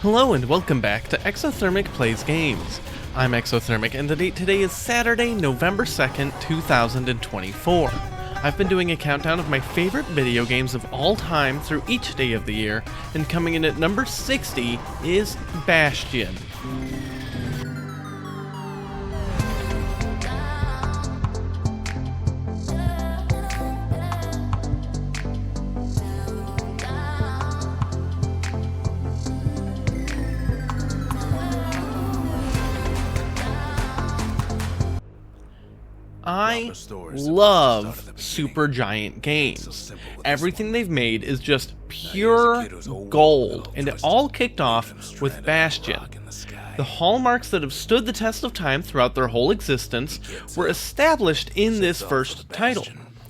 Hello and welcome back to Exothermic Plays Games. I'm Exothermic and the date today is Saturday, November 2nd, 2024. I've been doing a countdown of my favorite video games of all time through each day of the year, and coming in at number 60 is Bastion. I love Supergiant games. Everything they've made is just pure gold, and it all kicked off with Bastion. The hallmarks that have stood the test of time throughout their whole existence were established in this first title.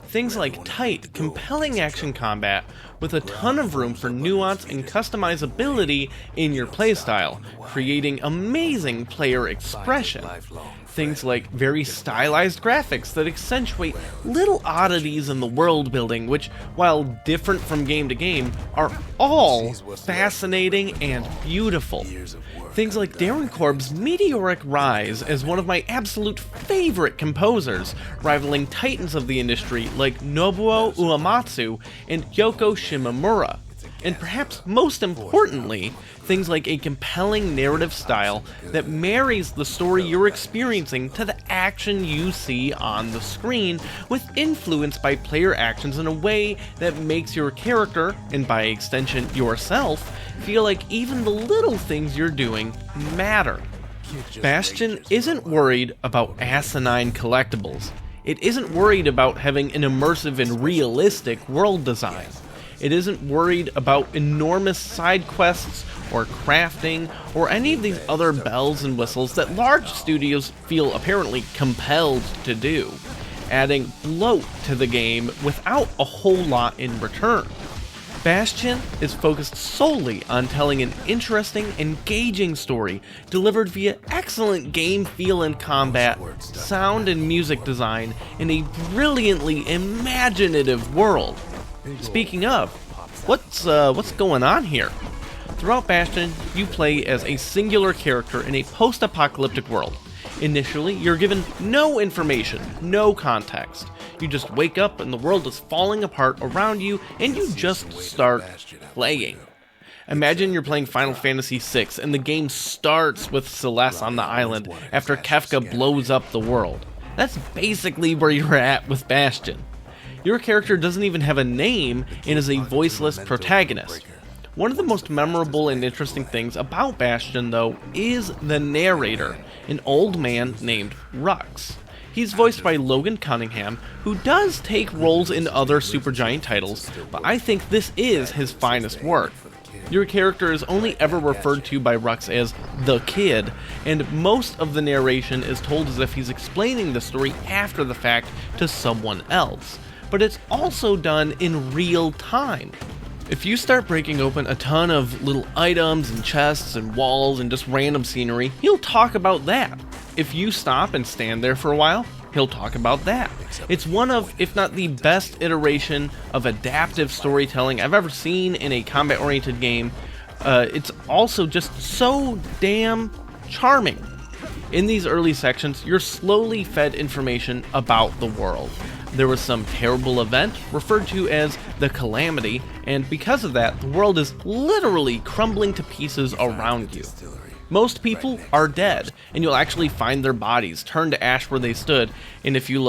Things like tight, compelling action combat with a ton of room for nuance and customizability in your playstyle, creating amazing player expression. Things like very stylized graphics that accentuate little oddities in the world building, which, while different from game to game, are all fascinating and beautiful. Things like Darren Korb's meteoric rise as one of my absolute favorite composers, rivaling titans of the industry like Nobuo Uematsu and Yoko Shimomura. And perhaps most importantly, things like a compelling narrative style that marries the story you're experiencing to the action you see on the screen, with influence by player actions in a way that makes your character, and by extension yourself, feel like even the little things you're doing matter. Bastion isn't worried about asinine collectibles. It isn't worried about having an immersive and realistic world design. It isn't worried about enormous side quests or crafting or any of these other bells and whistles that large studios feel apparently compelled to do, adding bloat to the game without a whole lot in return. Bastion is focused solely on telling an interesting, engaging story delivered via excellent game feel and combat, sound and music design, in a brilliantly imaginative world. Speaking of, what's going on here? Throughout Bastion, you play as a singular character in a post-apocalyptic world. Initially, you're given no information, no context. You just wake up and the world is falling apart around you, and you just start playing. Imagine you're playing Final Fantasy VI and the game starts with Celeste on the island after Kefka blows up the world. That's basically where you're at with Bastion. Your character doesn't even have a name and is a voiceless protagonist. One of the most memorable and interesting things about Bastion, though, is the narrator, an old man named Rux. He's voiced by Logan Cunningham, who does take roles in other Supergiant titles, but I think this is his finest work. Your character is only ever referred to by Rux as the kid, and most of the narration is told as if he's explaining the story after the fact to someone else. But it's also done in real time. If you start breaking open a ton of little items and chests and walls and just random scenery, he'll talk about that. If you stop and stand there for a while, he'll talk about that. It's one of, if not the best iteration of adaptive storytelling I've ever seen in a combat-oriented game. It's also just so damn charming. In these early sections, you're slowly fed information about the world. There was some terrible event, referred to as the Calamity, and because of that, the world is literally crumbling to pieces around you. Most people are dead, and you'll actually find their bodies turned to ash where they stood, and if you,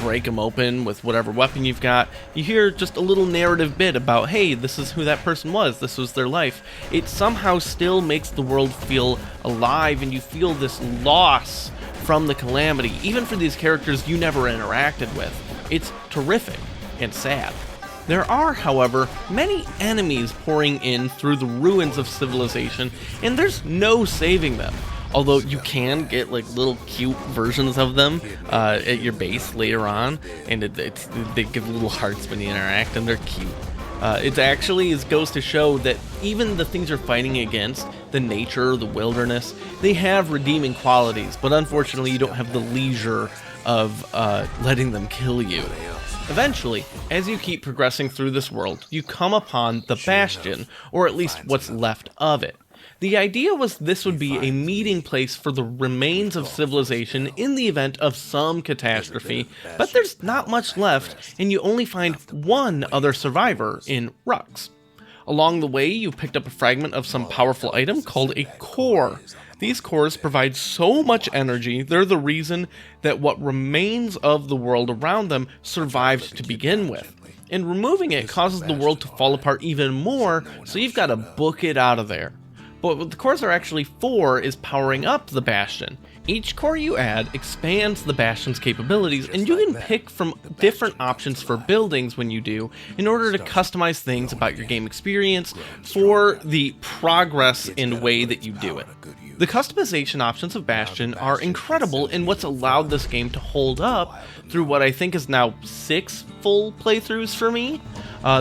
break them open with whatever weapon you've got, you hear just a little narrative bit about, hey, this is who that person was, this was their life. It somehow still makes the world feel alive, and you feel this loss from the Calamity, even for these characters you never interacted with. It's terrific and sad. There are, however, many enemies pouring in through the ruins of civilization, and there's no saving them. Although you can get little cute versions of them at your base later on, and they give little hearts when you interact, and they're cute. It actually goes to show that even the things you're fighting against, the nature, the wilderness, they have redeeming qualities, but unfortunately you don't have the leisure of letting them kill you. Eventually, as you keep progressing through this world, you come upon the Bastion, or at least what's left of it. The idea was this would be a meeting place for the remains of civilization in the event of some catastrophe, but there's not much left, and you only find one other survivor in Rux. Along the way, you've picked up a fragment of some powerful item called a core. These cores provide so much energy, they're the reason that what remains of the world around them survived to begin with. And removing it causes the world to fall apart even more, so you've got to book it out of there. But what the cores are actually for is powering up the Bastion. Each core you add expands the Bastion's capabilities, and you can pick from different options for buildings when you do, in order to customize things about your game experience for the progress and way that you do it. The customization options of Bastion are incredible in what's allowed this game to hold up through what I think is now 6 full playthroughs for me.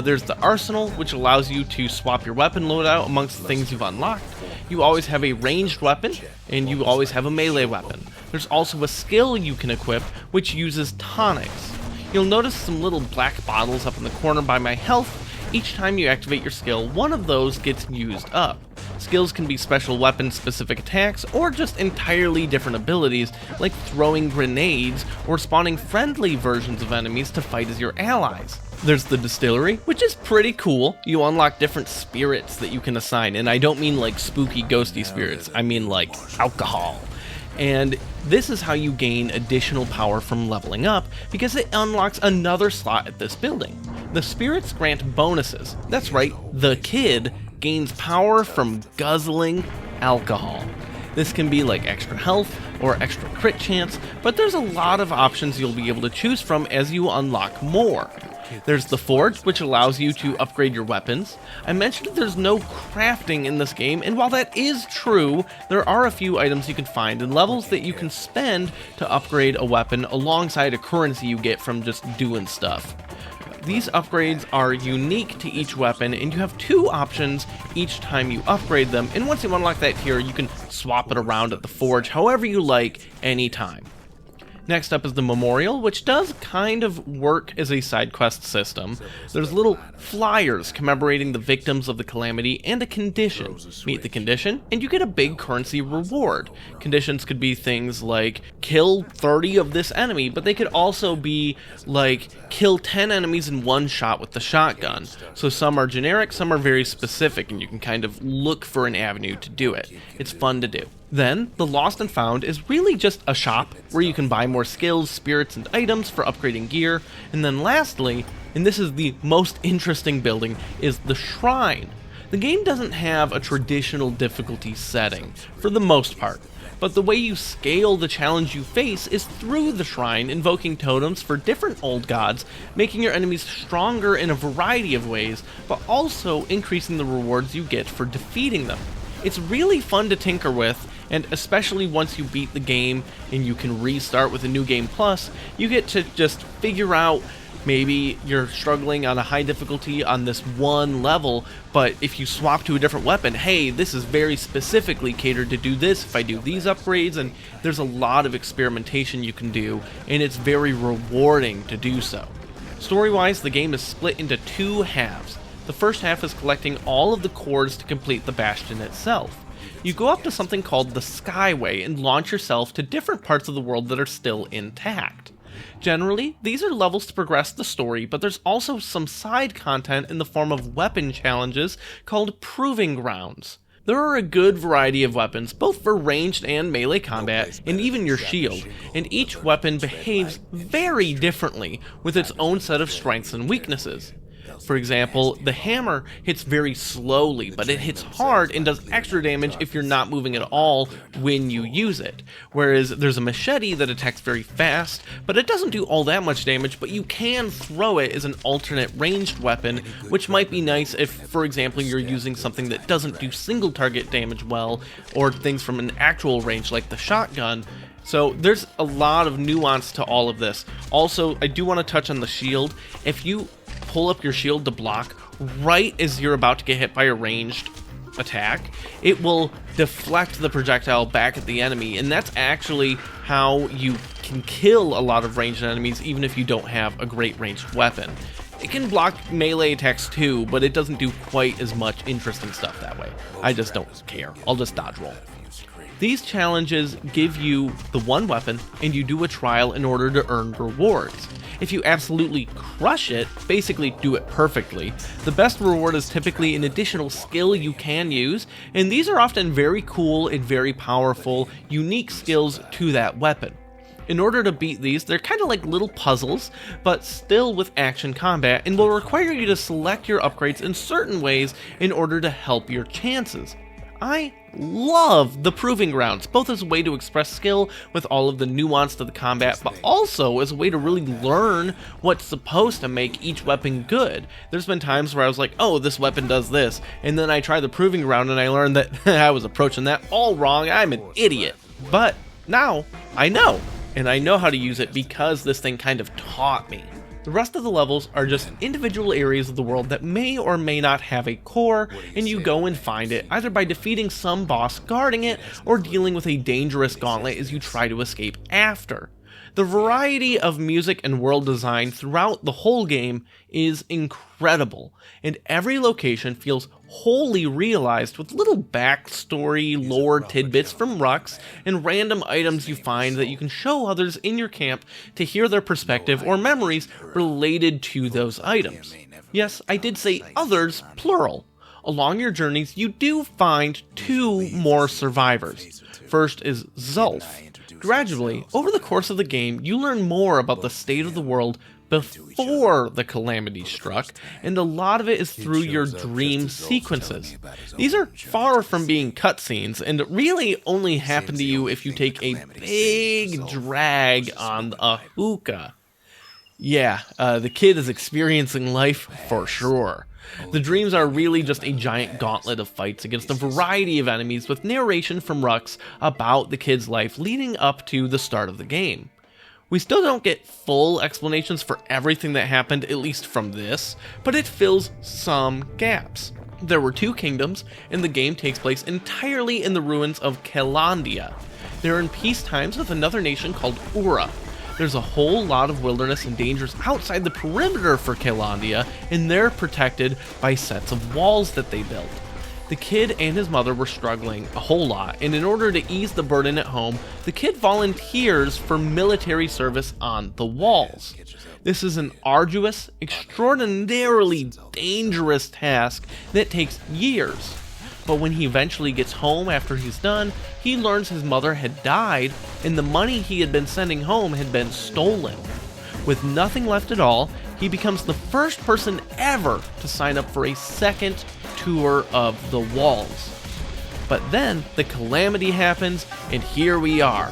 There's the arsenal, which allows you to swap your weapon loadout amongst the things you've unlocked. You always have a ranged weapon, and you always have a melee weapon. There's also a skill you can equip, which uses tonics. You'll notice some little black bottles up in the corner by my health. Each time you activate your skill, one of those gets used up. Skills can be special weapon-specific attacks, or just entirely different abilities, like throwing grenades or spawning friendly versions of enemies to fight as your allies. There's the distillery, which is pretty cool. You unlock different spirits that you can assign, and I don't mean like spooky ghosty spirits, I mean like alcohol. And this is how you gain additional power from leveling up, because it unlocks another slot at this building. The spirits grant bonuses. That's right, the kid gains power from guzzling alcohol. This can be like extra health or extra crit chance, but there's a lot of options you'll be able to choose from as you unlock more. There's the Forge, which allows you to upgrade your weapons. I mentioned there's no crafting in this game, and while that is true, there are a few items you can find and levels that you can spend to upgrade a weapon alongside a currency you get from just doing stuff. These upgrades are unique to each weapon, and you have 2 options each time you upgrade them, and once you unlock that tier, you can swap it around at the Forge however you like, anytime. Next up is the Memorial, which does kind of work as a side quest system. There's little flyers commemorating the victims of the calamity and a condition. Meet the condition, and you get a big currency reward. Conditions could be things like, kill 30 of this enemy, but they could also be like, kill 10 enemies in one shot with the shotgun. So some are generic, some are very specific, and you can kind of look for an avenue to do it. It's fun to do. Then, the Lost and Found is really just a shop where you can buy more skills, spirits, and items for upgrading gear. And then lastly, and this is the most interesting building, is the Shrine. The game doesn't have a traditional difficulty setting, for the most part, but the way you scale the challenge you face is through the Shrine, invoking totems for different old gods, making your enemies stronger in a variety of ways, but also increasing the rewards you get for defeating them. It's really fun to tinker with, and especially once you beat the game and you can restart with a new game plus, you get to just figure out, maybe you're struggling on a high difficulty on this one level, but if you swap to a different weapon, hey, this is very specifically catered to do this if I do these upgrades, and there's a lot of experimentation you can do, and it's very rewarding to do so. Story-wise, the game is split into 2 halves. The first half is collecting all of the cores to complete the Bastion itself. You go up to something called the Skyway and launch yourself to different parts of the world that are still intact. Generally, these are levels to progress the story, but there's also some side content in the form of weapon challenges called Proving Grounds. There are a good variety of weapons, both for ranged and melee combat, and even your shield, and each weapon behaves very differently with its own set of strengths and weaknesses. For example, the hammer hits very slowly, but it hits hard and does extra damage if you're not moving at all when you use it. Whereas there's a machete that attacks very fast, but it doesn't do all that much damage, but you can throw it as an alternate ranged weapon, which might be nice if, for example, you're using something that doesn't do single target damage well, or things from an actual range like the shotgun. So there's a lot of nuance to all of this. Also, I do want to touch on the shield. If you pull up your shield to block right as you're about to get hit by a ranged attack, it will deflect the projectile back at the enemy, and that's actually how you can kill a lot of ranged enemies even if you don't have a great ranged weapon. It can block melee attacks too, but it doesn't do quite as much interesting stuff that way. I just don't care. I'll just dodge roll. These challenges give you the one weapon, and you do a trial in order to earn rewards. If you absolutely crush it, basically do it perfectly, the best reward is typically an additional skill you can use, and these are often very cool and very powerful, unique skills to that weapon. In order to beat these, they're kind of like little puzzles, but still with action combat, and will require you to select your upgrades in certain ways in order to help your chances. I love the Proving Grounds, both as a way to express skill with all of the nuance to the combat, but also as a way to really learn what's supposed to make each weapon good. There's been times where I was like, oh, this weapon does this, and then I tried the Proving Ground and I learned that I was approaching that all wrong, I'm an idiot. But now, I know, and I know how to use it because this thing kind of taught me. The rest of the levels are just individual areas of the world that may or may not have a core, and you go and find it, either by defeating some boss guarding it, or dealing with a dangerous gauntlet as you try to escape after. The variety of music and world design throughout the whole game is incredible, and every location feels wholly realized with little backstory, lore tidbits from Rux, and random items you find that you can show others in your camp to hear their perspective or memories related to those items. Yes, I did say others, plural. Along your journeys, you do find two more survivors. First is Zulf. Gradually, over the course of the game, you learn more about the state of the world before the calamity struck, and a lot of it is through your dream sequences. These are far from being cutscenes, and really only happen to you if you take a big drag on a hookah. Yeah, the kid is experiencing life for sure. The dreams are really just a giant gauntlet of fights against a variety of enemies with narration from Rux about the kid's life leading up to the start of the game. We still don't get full explanations for everything that happened, at least from this, but it fills some gaps. There were two kingdoms, and the game takes place entirely in the ruins of Caelondia. They're in peace times with another nation called Ura. There's a whole lot of wilderness and dangers outside the perimeter for Caelondia, and they're protected by sets of walls that they built. The kid and his mother were struggling a whole lot, and in order to ease the burden at home, the kid volunteers for military service on the walls. This is an arduous, extraordinarily dangerous task that takes years. But when he eventually gets home after he's done, he learns his mother had died, and the money he had been sending home had been stolen. With nothing left at all, he becomes the first person ever to sign up for a second tour of the walls. But then, the calamity happens, and here we are.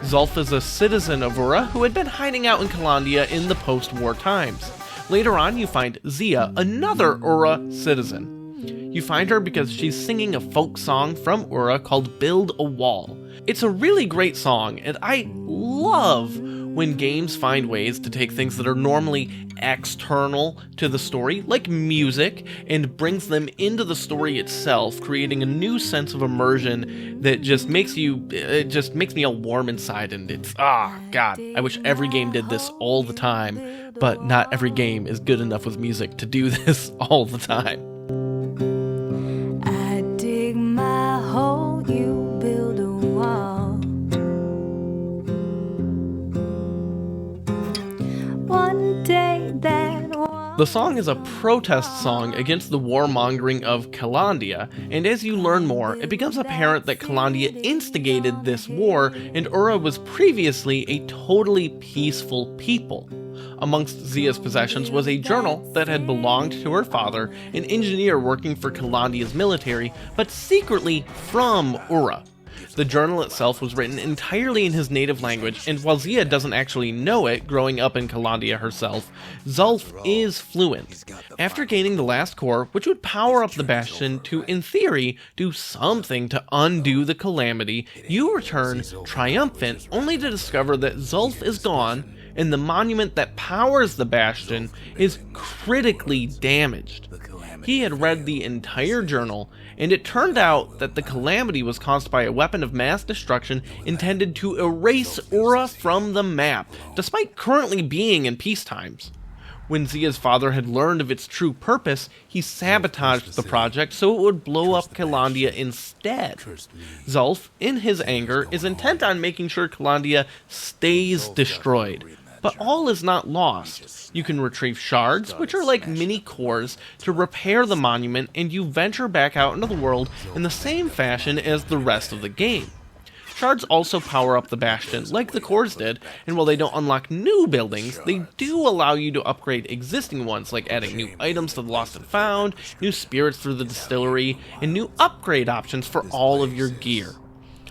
Zulf is a citizen of Ura who had been hiding out in Caelondia in the post-war times. Later on, you find Zia, another Ura citizen. You find her because she's singing a folk song from Ura called Build a Wall. It's a really great song, and I love when games find ways to take things that are normally external to the story, like music, and brings them into the story itself, creating a new sense of immersion that just makes me all warm inside, and it's, God, I wish every game did this all the time, but not every game is good enough with music to do this all the time. You build a wall. One day that the song is a protest song against the warmongering of Caelondia, and as you learn more, it becomes apparent that Caelondia instigated this war, and Ura was previously a totally peaceful people. Amongst Zia's possessions was a journal that had belonged to her father, an engineer working for Caelondia's military, but secretly from Ura. The journal itself was written entirely in his native language, and while Zia doesn't actually know it, growing up in Caelondia herself, Zulf is fluent. After gaining the last core, which would power up the Bastion to, in theory, do something to undo the calamity, you return triumphant, only to discover that Zulf is gone, and the monument that powers the Bastion is critically damaged. He had read the entire journal, and it turned out that the calamity was caused by a weapon of mass destruction intended to erase Ura from the map, despite currently being in peace times. When Zia's father had learned of its true purpose, he sabotaged the project so it would blow up Calandia instead. Zulf, in his anger, is intent on making sure Calandia stays destroyed. But all is not lost. You can retrieve shards, which are like mini cores, to repair the monument, and you venture back out into the world in the same fashion as the rest of the game. Shards also power up the Bastion, like the cores did, and while they don't unlock new buildings, they do allow you to upgrade existing ones, like adding new items to the Lost and Found, new spirits through the distillery, and new upgrade options for all of your gear.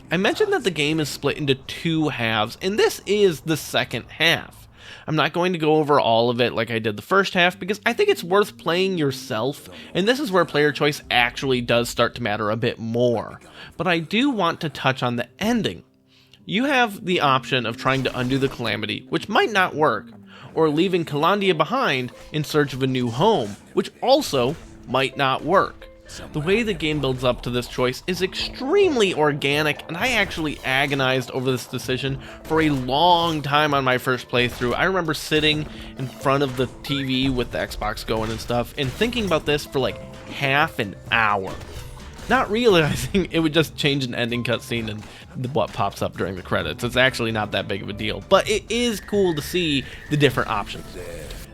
I mentioned that the game is split into two halves, and this is the second half. I'm not going to go over all of it like I did the first half, because I think it's worth playing yourself, and this is where player choice actually does start to matter a bit more. But I do want to touch on the ending. You have the option of trying to undo the calamity, which might not work, or leaving Calandia behind in search of a new home, which also might not work. The way the game builds up to this choice is extremely organic, and I actually agonized over this decision for a long time on my first playthrough. I remember sitting in front of the TV with the Xbox going and stuff, and thinking about this for like half an hour. Not realizing it would just change an ending cutscene and what pops up during the credits. It's actually not that big of a deal, but it is cool to see the different options.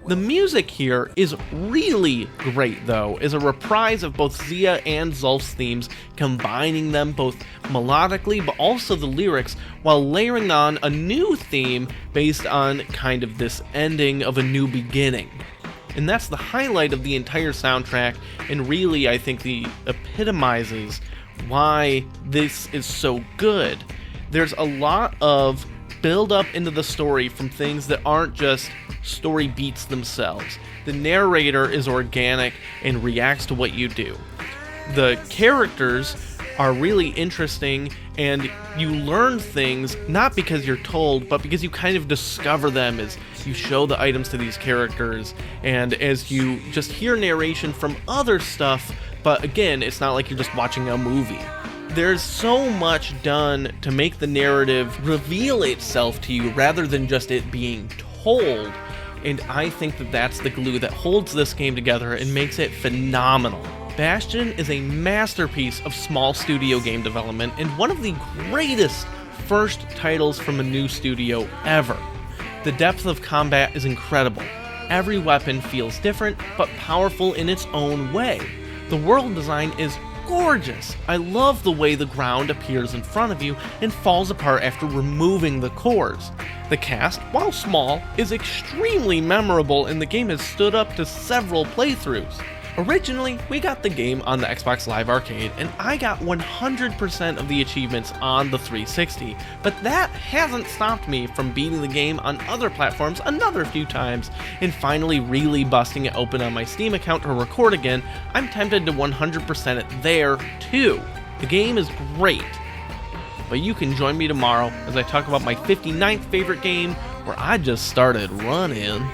The music here is really great, though, as a reprise of both Zia and Zulf's themes, combining them both melodically but also the lyrics, while layering on a new theme based on kind of this ending of a new beginning. And that's the highlight of the entire soundtrack, and really I think the epitomizes why this is so good. There's a lot of build up into the story from things that aren't just story beats themselves. The narrator is organic and reacts to what you do. The characters are really interesting, and you learn things not because you're told, but because you kind of discover them as you show the items to these characters, and as you just hear narration from other stuff, but again, it's not like you're just watching a movie. There's so much done to make the narrative reveal itself to you rather than just it being told, and I think that that's the glue that holds this game together and makes it phenomenal. Bastion is a masterpiece of small studio game development and one of the greatest first titles from a new studio ever. The depth of combat is incredible. Every weapon feels different, but powerful in its own way. The world design is gorgeous. I love the way the ground appears in front of you and falls apart after removing the cores. The cast, while small, is extremely memorable, and the game has stood up to several playthroughs. Originally, we got the game on the Xbox Live Arcade, and I got 100% of the achievements on the 360, but that hasn't stopped me from beating the game on other platforms another few times, and finally really busting it open on my Steam account to record again. I'm tempted to 100% it there, too. The game is great, but you can join me tomorrow as I talk about my 59th favorite game, where I just started running.